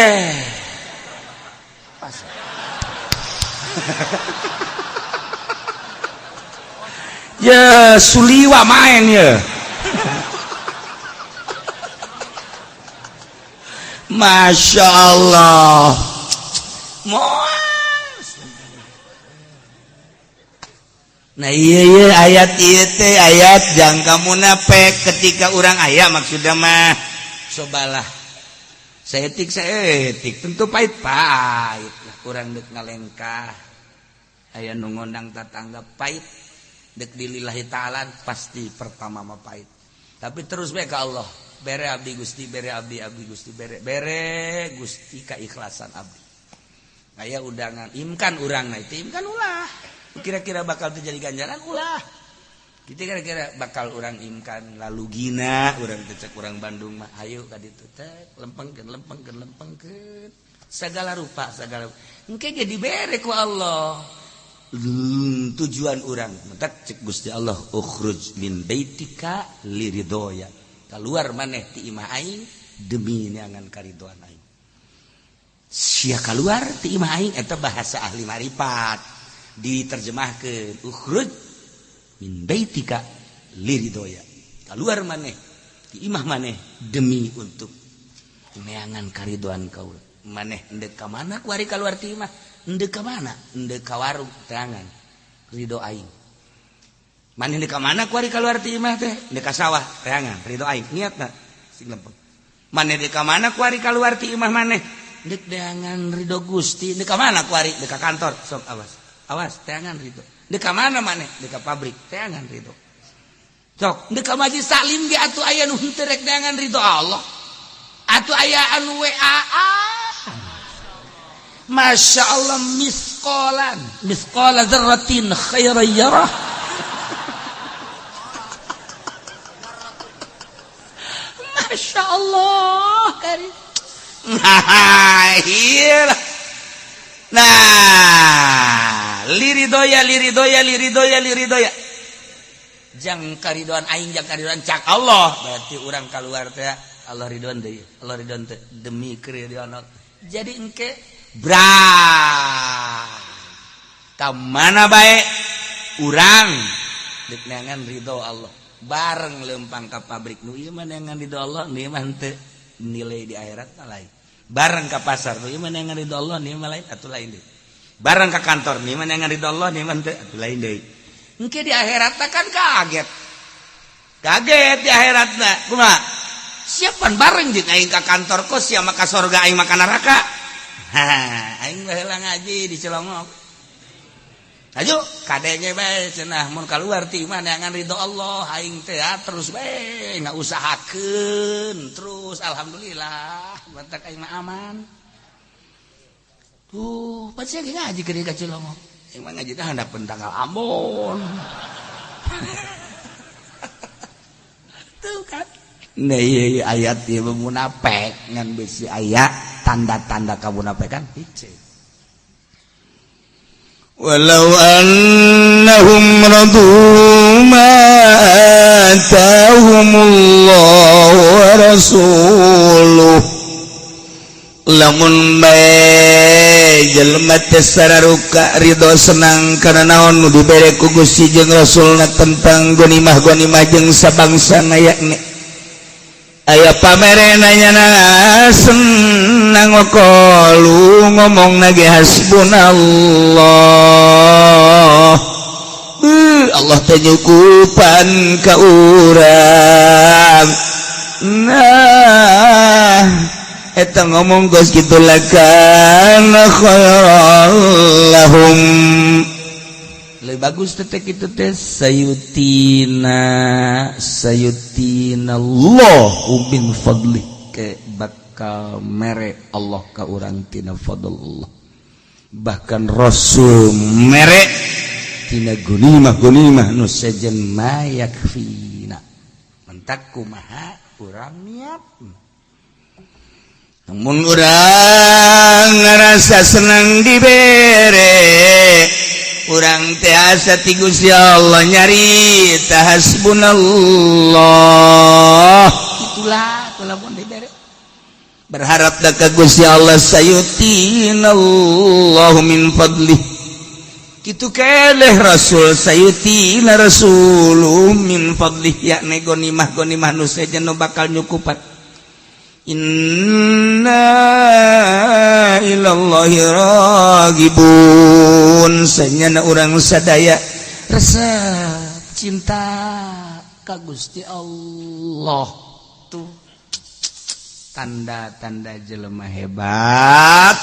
pas ya suliwa main ya Masya Allah nah iya ayat teh ayat jangka munafik ketika orang ayah maksudnya mah sobalah seetik tentu pahit lah kurang dek ngalengkah ayah nu ngondang tetangga pahit dek dilillahi ta'ala pasti pertama mah pahit tapi terus bae ka Allah bere abdi Gusti bere abdi Gusti bere Gusti keikhlasan abdi aya undangan imkan urang na itu imkan ulah kira-kira bakal terjadi ganjaran ulah kita kira-kira bakal urang imkan lalu gina urang teh cek urang Bandung mah ayo ka ditu teh lempengkeun segala rupa engke ge dibere ku Allah tujuan urang mentak cek Gusti Allah ukhruj min baitika liridhoya keluar maneh ti imah aing demi neangan karidoan aing sia keluar ti imah aing eta bahasa ahli marifat diterjemahkeun ukhruj min baitika liridhoya keluar maneh ti imah maneh demi untuk neangan karidoan kaula maneh endek ka mana ku ari keluar ti imah endek ka mana endek ka warung teangan ridho aing maneh endek ka mana ku ari keluar ti imah teh endek ka sawah teangan ridho aing niatna sing lempeng maneh endek ka mana ku ari keluar ti imah maneh endek deangan ridho Gusti endek ka mana ku ari endek ka kantor sok awas teangan ridho endek ka mana maneh endek ka pabrik teangan ridho sok deuk ka majlis taklim ge atuh aya nu henteu rek neangan ridho Allah atuh aya anu WA Masya Allah misqala dzarratin khairan yarah Masya Allah karim nah liridoya jang karidoan aing jang karidoan cak Allah berarti urang kaluar teh Allah ridwan deui Allah ridwan teh demi keridoan jadi engke kamana bae urang deuk neangan ridho Allah bareng lempang ka pabrik nu ieu mah neangan ridho Allah nu mah teu nilai di akhirat mah lain bareng ka pasar nu ieu mah neangan ridho Allah nu mah lain atuh lain deui bareng ka kantor nu mah neangan ridho Allah nu mah teu atuh lain deui engke di akhirat kan kaget di akhiratna kumaha siapan bareng jeung aing ka kantor kos sia mah ka surga aing mah ka neraka aing baheula ngaji di Cilongok ayo kadenge bae cenah mun kaluar ti mah neangan ridho Allah aing teh terus bae ngausahakeun terus alhamdulillah batak aing mah aman tuh pasti ngaji ke ka Cilongok aing mah ngaji teh handapeun tanggal Ambon tuh kan nah iya ayat ieu munafik ngan bisi aya tanda-tanda kamunafikan hiji walau annahum radu ma atahumullahu wa rasuluh lamun bae jelema teh sararuka ridho senang kana naon nu dibere ku Gusti jeung Rasulna tentang gonimah jeung sabangsana yakni aya pamere nanyana senang waqalu ngomong nage hasbunallah Allah teh nyukupan ka urang nah eta ngomong geus kitu lakana khairan lahum lebih bagus teh kitu teh sayutina Allahu min fadli ke bakal mere Allah ka urang tina fadl Allah bahkan Rasul mere tina gunimah nu sejen mayakfina mentak kumaha urang niat namun urang ngerasa senang dibere urang teh asa ti Gusti Allah nyari hasbunallah itulah lamun dibere berharap da ka Gusti Allah sayutinallahu min fadlih kitu keleh Rasul sayutina rasulu min fadlih yakni gonimah nu sejen nu bakal nyukupan inna ilallahi ragibun sanyana urang sadaya rasa cinta ka Gusti Allah tuh tanda-tanda jelema hebat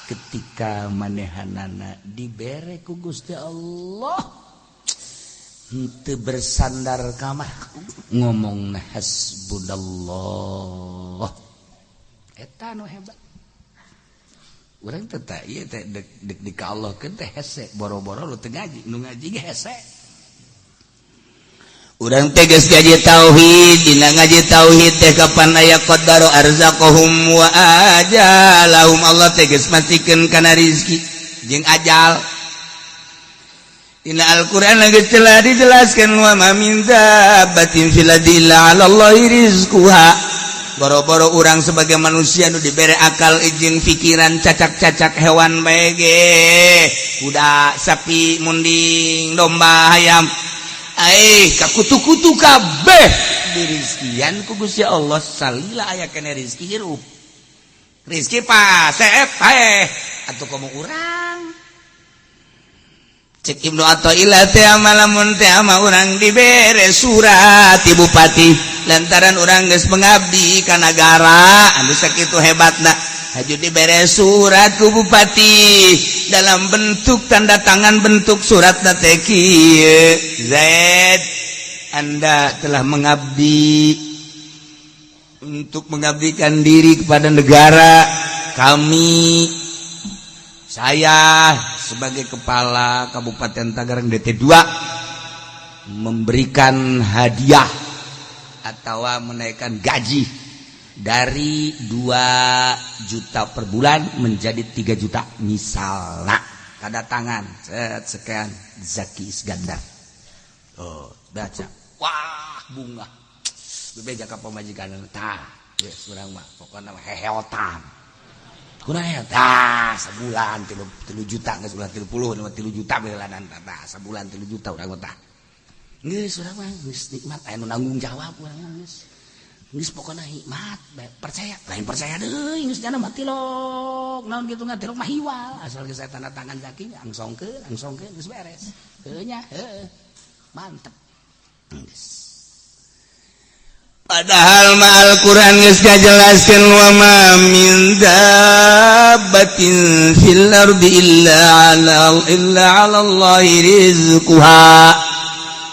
ketika manehanana dibere ku Gusti Allah henteu bersandar ka mah ngomongna hasbunallah eta nu hebat urang teh tah ieu teh deuk di ka Allah keun teh hese boro-boro lu teu ngaji nu ngaji ge hese urang teh geus ngaji tauhid dina ngaji tauhid teh kapan aya qaddaru arzaqahum wa ajalahum Allah teh geus mastikeun kana rezeki jeung ajal dina Al-Qur'an geus telah dijelaskeun wa ma min dabbatin fil ardi illa 'alallahi rizquha boro-boro urang sebagai manusia nu dibere akal jeung pikiran cacak-cacak hewan bae ge kuda sapi munding domba hayam ka kutu-kutu kabeh dirizkian ku Gusti Allah salila aya kene rezeki hirup rezeki paseep hae atuh komo urang cek Ibnu Athaillah teh amalamun teh ama urang dibere surat ti bupati lantaran urang geus mengabdi ka nagara anu sakitu hebatna haju dibere surat ku bupati dalam bentuk tanda tangan bentuk suratna teh kieu Z Anda telah mengabdi untuk mengabdikan diri kepada negara. Kami, saya sebagai kepala Kabupaten Tangerang DT2 memberikan hadiah atau menaikkan gaji dari 2 juta per bulan menjadi 3 juta misalnya. Tanda tangan sekian Zaki Iskandar. Oh, baca. Wah, bunga. Bebeja ka pamajikan tah. Ya, surang mah pokokna mah heheotan. Kunaon tah sebulan 3 juta geus bulan 30 3 juta belanan tah sebulan 3 juta urang tah. Geus urang mah geus nikmat aya nu nanggung jawab urang geus. Geus pokona hikmat, percaya. Lain percaya deui geus jana mah tilok. Naon kitu ngatilok mah hiwal. Asal geus aya tanda tangan Zaki angsongkeun geus beres. Heuh nya, heuh. Mantep. Padahal mah Al-Quran geus ngajelaskeun wa ma min dabbatin fil ardi illa 'ala Allahi rizquha.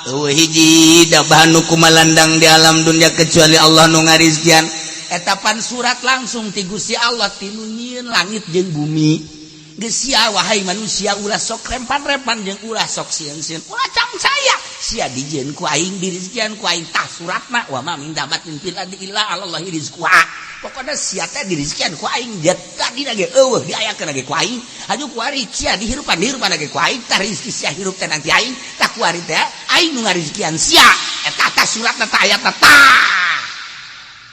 Hiji dabah nu kumalandang di alam dunia kecuali Allah nu ngarizkian. Etapan surat langsung ti Gusti Allah tinu nyieun langit jeung bumi. Geus sia wahai manusia ulah sok rempan-rempan jeung ulah sok sieun-sieun. Ulah saya sia dijieun ku aing dirizkian ku aing tah suratna wa ma min dabbatin fil ardi illa 'ala Allahi rizquha. Pokona sia teh dirizkian ku aing jet tadi ge eueuh diayakeun ge ku aing. Aju ku ari sia dihirupan ge ku aing tah rezeki sia hirup teh nanti aing tah ku ari teh aing nu ngarizkian sia eta tah suratna tah ayatna tah.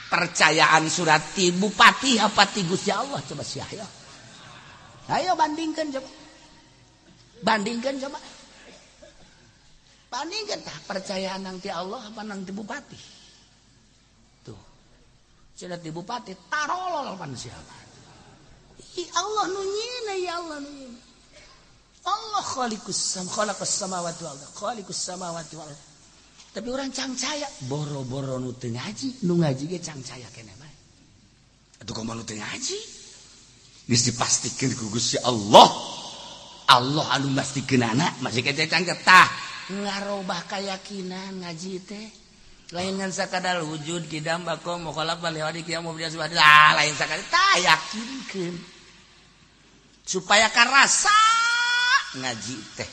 Percayaan surat ti bupati apa ti Gusti Allah coba sia ya. Ayo bandingkan coba. Bandingkan tah percayaan nang ti Allah apa nang ti bupati. Tuh. Cenah ti bupati tarolol pan siapa. Allah nu nyieun ya Allah nu nyieun. Allah khaliqus samawati wal ardh. Khaliqus samawati wal ardh. Tapi orang cangcaya boro-boro nu teu ngaji, nu ngaji ge cangcaya keneh bae. Atuh kumaha nu teu ngaji? Geus dipastikeun ku Gusti Allah. Allah anu mastikeunana masih kete cangket tah ngarobah keyakinan ngaji teh. Lain ngan sakadar wujud kidam bakom mukhalaf balihadi kiam mubdi subhanahu lah lain sakadar tah yakinkeun. Supaya karasa ngaji teh.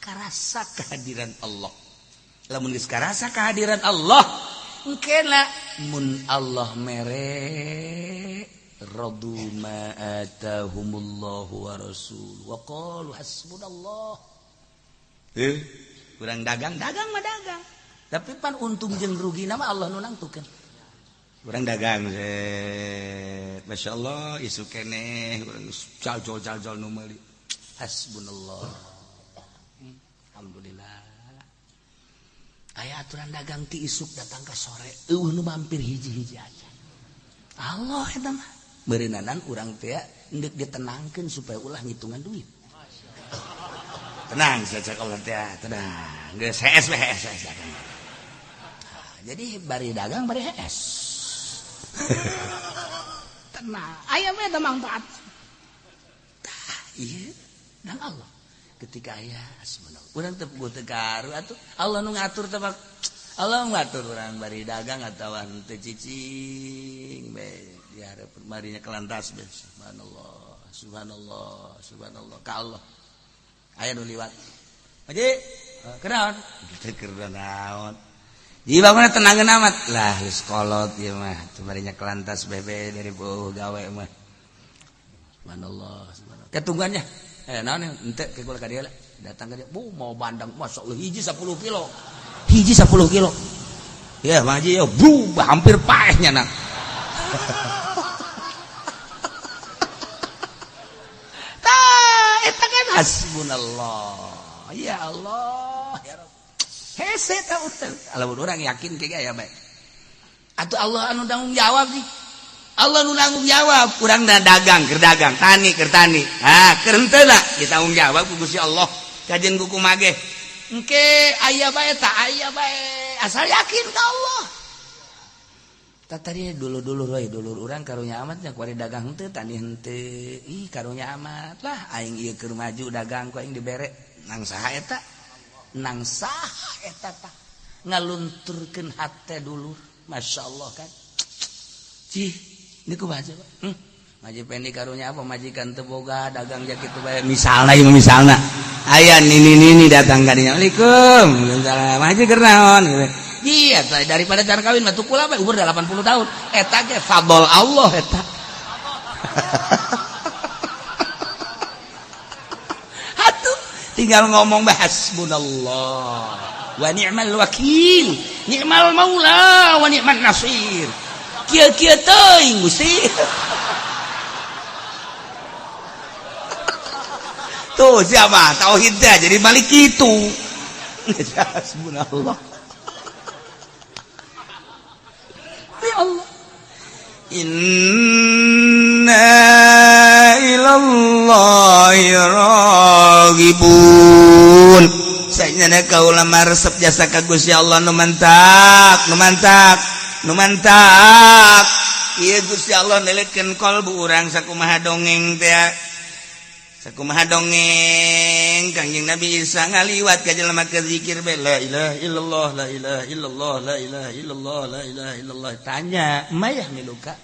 Karasa kehadiran Allah. Lamun geus karasa kehadiran Allah, engkeuna mun Allah mere radu ma atahumullahu wa rasul wa qalu hasbunallah. Urang dagang mah dagang. Tapi pan untung jeung rugina mah Allah nu nangtukeun. Urang dagang masyaallah isu keneh urang cal-cal nu meuli. Hasbunallah. Alhamdulillah. Aya aturan dagang ti isuk datang ka sore, eueuh nu mampir hiji-hiji aja. Allah eta mah. Beureunanan urang teh endek ditenangkeun supaya ulah ngitungan duit. Tenang saja Allah teh, tenang. Geus hees. Jadi bari dagang bari hees. Tenang. Aya mah eta mangfaat. Tah, ieu dan Allah. Ketika aya subhanallah. Urang teu teu karu atuh Allah nu ngatur teh Allah ngatur urang bari dagang atawa teu cicing bae. Ya marinya kelantas subhanallah ka Allah aya nu liwat aja kenaon teu keur naon ieu bangunna tenangeun amat lah geus kolot ieu mah teu marinya kelantas bebe dari beuh gawe mah subhanallah ketungguannya naon henteu ke kula ka dieu datang ka dieu mau bandang masyaallah hiji 10 kilo ya mah haji hampir paehnya nang hasbunallah ya Allah ya Rabb hese teh utang lamun urang yakin ke aya bae atuh Allah anu tanggung jawab sih Allah nu nanggung jawab urang dagang keur tani keur henteu ditanggung jawab ku Gusti Allah kajen kuku mage engke aya bae tah aya bae asal yakin ka Allah. Tadi dulu urang karunya amat nya kuari dagang henteu tani henteu ih karunya amat lah aing ieu keur maju dagang ku aing dibere nang saha eta tah ngalunturkeun hate dulu masyaallah kan cih niku baca maji pendi karunya apa majikan teu boga dagang jak kitu bae misalna aya nini datang ka dinya Assalamualaikum maji keur naon iya daripada can kawin mah tukul bae umur 80 tahun eta ge fadl Allah eta atuh tinggal ngomong hasbunallah wa ni'mal wakil ni'mal maula wa ni'man nasir kieu-kieu teuing Gusti tuh siapa tauhidnya jadi balik itu hasbunallah ya Allah inna ilallahi raghibun saenyana kaula maresep jasa ka Gusti Allah nu mantak ieu Gusti Allah nelikeun kalbu urang sakumaha dongeng teh sakumaha dongeng Kangjeng Nabi Isa ngaliwat ka jelema keur zikir bae la ilaha illallah la ilaha illallah la ilaha illallah la ilaha illallah tanya mayah miluka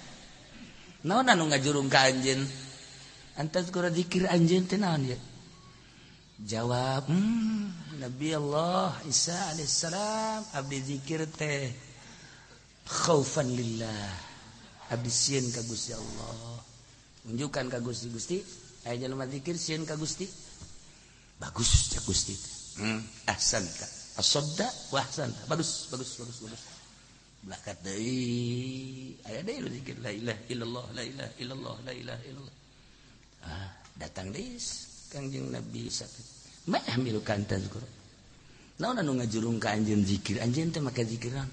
naon anu ngajurung ka anjeun antas kura zikir anjeun teh naon ya jawab Nabi Allah Isa alaihissalam abdi zikir teh khaufan lillah abdi sieun ka Gusti Allah unjukan ka Gusti aya jelema zikir sieun ka Gusti bagus cak Gusti ahsanta asadda wa ahsanta bagus belakat deui aya deui lu zikir la ilaha illallah la ilaha illallah la ilaha illallah datang deui Kangjeng Nabi satu mah milu kanta zikir naon anu ngajurung ka anjeun zikir anjeun teh make zikiran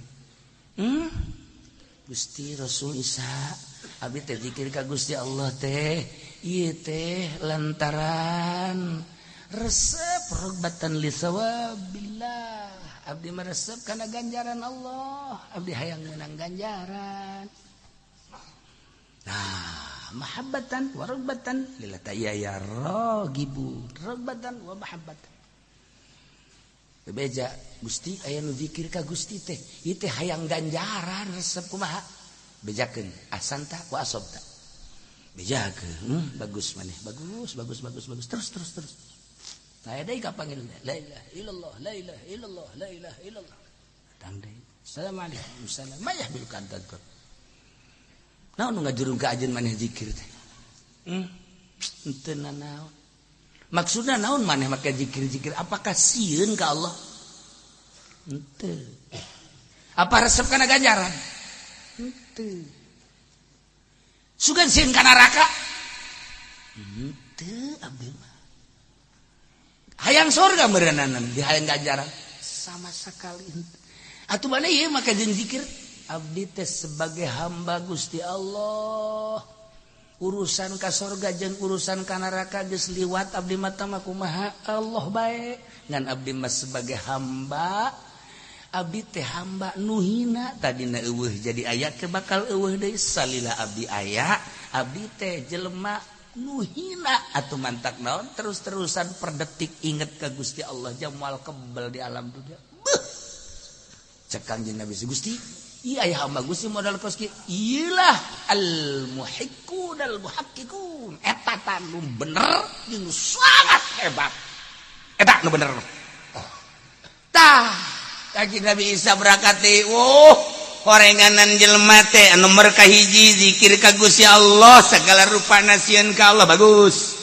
Gusti Rasul Isa abdi teh zikir ka Gusti Allah teh ieu teh lantaran resep rogbatan li sawabillah abdi meresep kana ganjaran Allah abdi hayang meunang ganjaran nah mahabbatan wa rogbatan lillahi ya ragibu rogbatan wa mahabbatan bebeja Gusti aya nu zikir ka Gusti teh ieu teh hayang ganjaran resep kumaha bejakeun ahsanta wa asabta bejakeun bagus maneh bagus terus nah aya deui kapanggil la ilaha illallah la ilaha illallah la ilaha illallah tang deui assalamualaikum salam mayah bil kantat kok naon nu ngajurung ka ajeun maneh zikir teh henteu naon maksudna naon maneh make zikir apakah sieun ka Allah henteu apa resep kana ganjaran henteu sugan sieun ka neraka henteu abdi mah hayang surga meureunana di hayang ganjaran sama sekali henteu atuh maneh ieu make zikir abdi teh sebagai hamba Gusti Allah urusan ka surga jeung urusan ka neraka geus liwat abdi mah tah kumaha Allah bae ngan abdi mah sebagai hamba abdi teh hamba nu hina tadina eueuh jadi aya teh bakal eueuh deui salila abdi aya abdi teh jelema nu hina atuh mantak naon terus-terusan per detik inget ka Gusti Allah jam moal kebal di alam dunya cek Kangjeng Nabi Gusti iya aya hamba Gusti modal kos kieu iyalah al muhiqqun al muhaqqiqun eta tah nu bener jeung sangat hebat eta nu bener tah Kangjeng Nabi Isa berangkat teh horenganan jelema teh anu nomor kahiji zikir ka Gusti Allah segala rupana sieun ka Allah bagus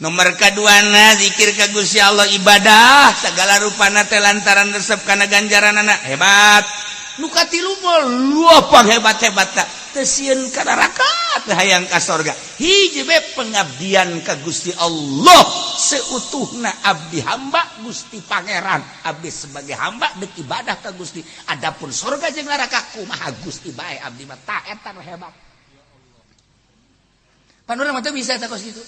nomor kaduana zikir ka Gusti Allah ibadah segala rupana teh lantaran resep kana ganjaranana hebat nu katilu mah luapang hebat-hebatna teu sieun ka neraka teu hayang ka surga hiji bae pengabdian ka Gusti Allah seutuhna abdi hamba Gusti Pangeran abdi sebagai hamba deuk ibadah ka Gusti adapun surga jeung neraka kumaha Gusti bae abdi mah tah eta nu hebat pan urang mah teu bisa eta kos kitu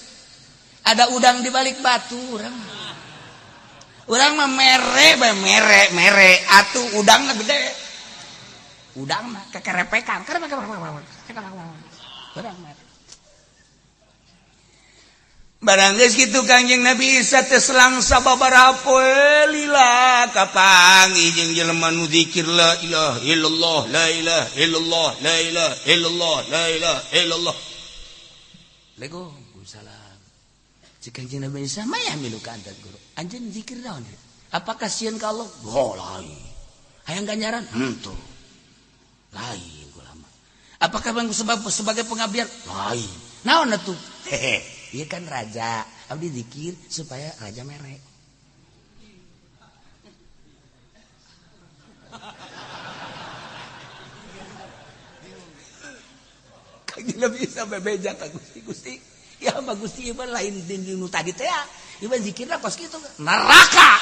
ada udang di balik batu urang mah mere atuh udangna gede udang mah kekerepekan udang mah barang geus kitu Kangjeng Nabi Isa teh selang sababaraha poe lila kapangi jeung jelema nu zikir la ilaha illallah la ilaha illallah la ilaha illallah la ilaha illallah. Waalaikumsalam. Cik Kangjeng Nabi Isa maya milu kantat guru. Anjeun zikir naon? Apakah sieun ka Allah? Lain. Hayang ganjaran? Henteu. Lain ulama. Apakah sebagai pengabdian? Lain. Naon atuh? Hehe. Iya kan raja, abdi zikir supaya raja merek. Kangjeng Nabi Isa bebeja ka Gusti. Ya mah Gusti ieu lain dinu tadi teh ya. Ieu zikirna kos kitu neraka.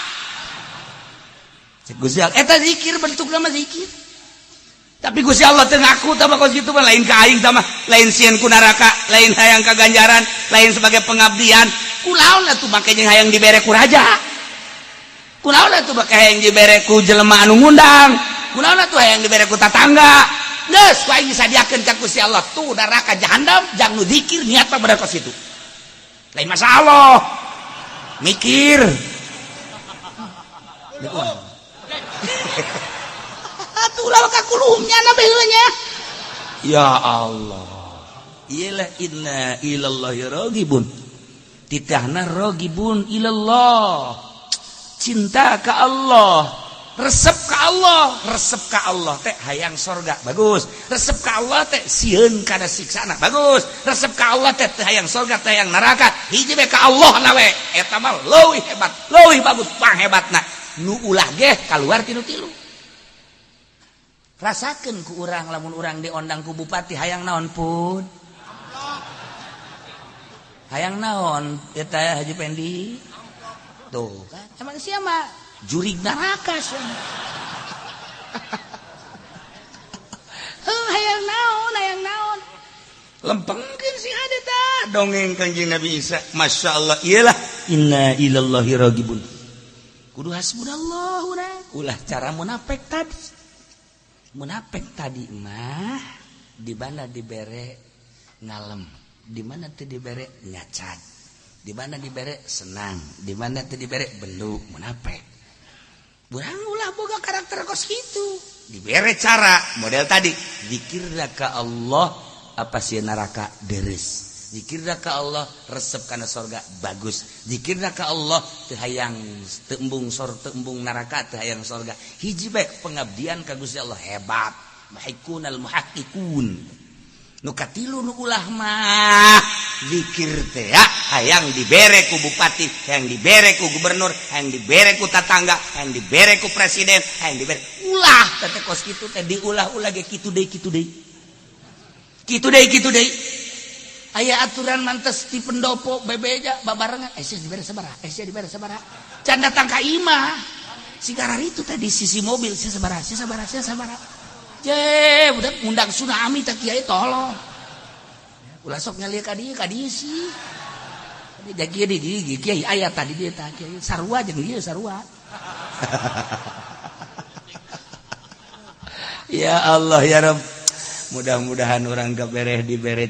Cek Gusti eta zikir bentukna mah zikir. Tapi Gusti Allah teu ngaku tah kos kitu mah lain ka aing tah mah lain sieun ku neraka, lain hayang ka ganjaran, lain sebagai pengabdian. Kunaon atuh make jeung hayang dibere ku raja? Kunaon atuh make hayang dibere ku jelema anu ngundang? Kunaon atuh hayang dibere ku tatangga? Geus ku aing disadiakeun ka Gusti Allah tuh neraka jahanam jang nu zikir niatna bade kos kitu. Lain masalah. Mikir. Atulah kakulumnya na beulnya. Ya Allah. Iyalah inna ilallahi ragibun. Titahna ragibun ilallah. Cinta ka Allah, resep ka Allah, resep ka Allah teh hayang sorga. Bagus. Resep ka Allah teh sieun kana siksana. Bagus. Resep ka Allah teh hayang sorga teh hayang neraka. Hiji we ka Allah na we. Eta mah leuwih hebat, leuwih bagus panghebatna. Nu ulah ge kaluar tilu-tilu. Rasakeun ku urang lamun urang diondang ku bupati hayang naon pun? Hayang naon eta Haji Pendi? Tuh kan emang sia mah jurig neraka sia. Hayang naon? Lempengkeun si hade tah dongeng Kangjeng Nabi Isa. Masyaallah iyalah inna ilallahi ragibun. Kudu hasbunallah urang. Ulah cara munafik tadi. Munafik tadi mah di mana dibere ngalem, di mana teu dibere ngacat, di mana dibere senang, di mana teu dibere belu munafik. Urang ulah boga karakter kos kitu. Dibere cara model tadi, zikirna ka Allah apa sih neraka deres. Zikirna ka Allah resep kana surga bagus. Zikirna ka Allah teu hayang teu embung neraka teu hayang surga. Hiji bae pengabdian ka Gusti Allah hebat. Muhaqqiqunal muhaqqiqun. Nu katilu nu ulah mah zikir teh ya hayang dibere ku bupati, hayang dibere ku gubernur, hayang dibere ku tatangga, hayang dibere ku presiden, hayang dibere ulah teh kos kitu teh diulah-ulah ge kitu deui. Kitu deui. Aya aturan mantes di pendopo bebeja babarengan sia dibere sabaraha can datang ka imah sigara itu tadi sisi mobil sia sabaraha je budak ngundang tsunami teh kiai tolong ulah sok ngalieu ka dieu sih jadi di kiai aya tadi dia tah kiai sarua jeung ieu sarua. Ya Allah ya Rabb mudah-mudahan orang gabereh dibere